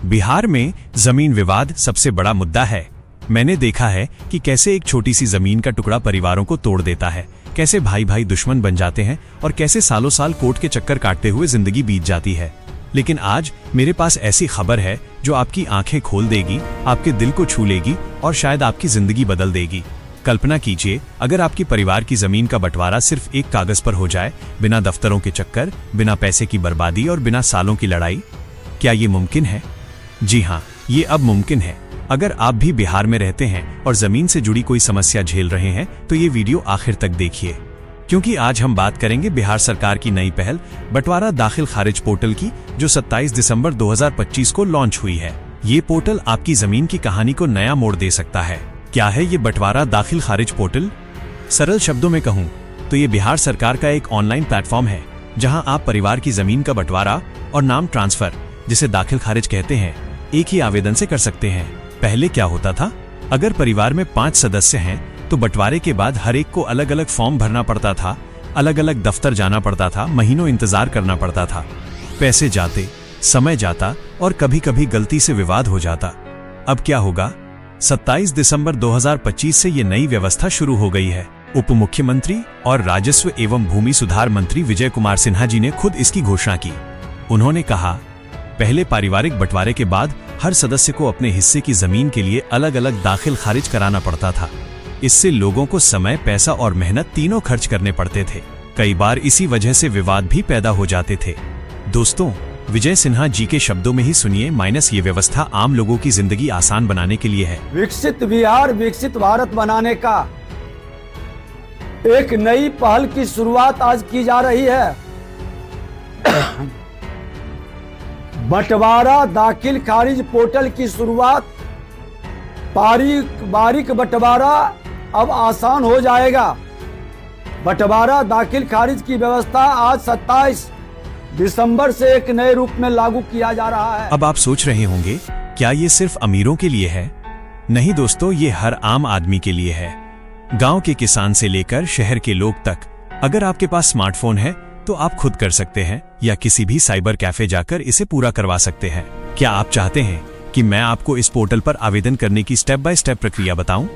बिहार में जमीन विवाद सबसे बड़ा मुद्दा है। मैंने देखा है कि कैसे एक छोटी सी जमीन का टुकड़ा परिवारों को तोड़ देता है, कैसे भाई भाई दुश्मन बन जाते हैं और कैसे सालों साल कोर्ट के चक्कर काटते हुए जिंदगी बीत जाती है। लेकिन आज मेरे पास ऐसी खबर है जो आपकी आंखें खोल देगी, आपके दिल को छू लेगी और शायद आपकी जिंदगी बदल देगी। कल्पना कीजिए, अगर आपकी परिवार की जमीन का बंटवारा सिर्फ एक कागज पर हो जाए, बिना दफ्तरों के चक्कर, बिना पैसे की बर्बादी और बिना सालों की लड़ाई। क्या ये मुमकिन है? जी हाँ, ये अब मुमकिन है। अगर आप भी बिहार में रहते हैं और जमीन से जुड़ी कोई समस्या झेल रहे हैं तो ये वीडियो आखिर तक देखिए, क्योंकि आज हम बात करेंगे बिहार सरकार की नई पहल बंटवारा दाखिल खारिज पोर्टल की, जो 27 दिसंबर 2025 को लॉन्च हुई है। ये पोर्टल आपकी जमीन की कहानी को नया मोड़ दे सकता है। क्या है ये बंटवारा दाखिल खारिज पोर्टल? सरल शब्दों में कहूँ तो ये बिहार सरकार का एक ऑनलाइन प्लेटफॉर्म है जहां आप परिवार की जमीन का बंटवारा और नाम ट्रांसफर, जिसे दाखिल खारिज कहते हैं, एक ही आवेदन से कर सकते हैं। पहले क्या होता था? अगर परिवार में 5 सदस्य हैं तो बंटवारे के बाद हर एक को अलग अलग फॉर्म भरना पड़ता था, अलग अलग दफ्तर जाना पड़ता था, महीनों इंतजार करना पड़ता था। पैसे जाते, समय जाता और कभी कभी गलती से विवाद हो जाता। अब क्या होगा? 27 दिसंबर 2025 से ये नई व्यवस्था शुरू हो गई है। उप मुख्यमंत्री और राजस्व एवं भूमि सुधार मंत्री विजय कुमार सिन्हा जी ने खुद इसकी घोषणा की। उन्होंने कहा, पहले पारिवारिक बंटवारे के बाद हर सदस्य को अपने हिस्से की जमीन के लिए अलग अलग दाखिल खारिज कराना पड़ता था। इससे लोगों को समय, पैसा और मेहनत तीनों खर्च करने पड़ते थे। कई बार इसी वजह से विवाद भी पैदा हो जाते थे। दोस्तों, विजय सिन्हा जी के शब्दों में ही सुनिए, ये व्यवस्था आम लोगों की जिंदगी आसान बनाने के लिए है। विकसित बिहार, विकसित भारत बनाने का एक नई पहल की शुरुआत आज की जा रही है। बंटवारा दाखिल खारिज पोर्टल की शुरुआत, बारीक बंटवारा अब आसान हो जाएगा। बंटवारा दाखिल खारिज की व्यवस्था आज 27 दिसंबर से एक नए रूप में लागू किया जा रहा है। अब आप सोच रहे होंगे, क्या ये सिर्फ अमीरों के लिए है? नहीं दोस्तों, ये हर आम आदमी के लिए है। गांव के किसान से लेकर शहर के लोग तक। अगर आपके पास स्मार्टफोन है तो आप खुद कर सकते हैं या किसी भी साइबर कैफे जाकर इसे पूरा करवा सकते हैं। क्या आप चाहते हैं कि मैं आपको इस पोर्टल पर आवेदन करने की स्टेप बाय स्टेप प्रक्रिया बताऊं?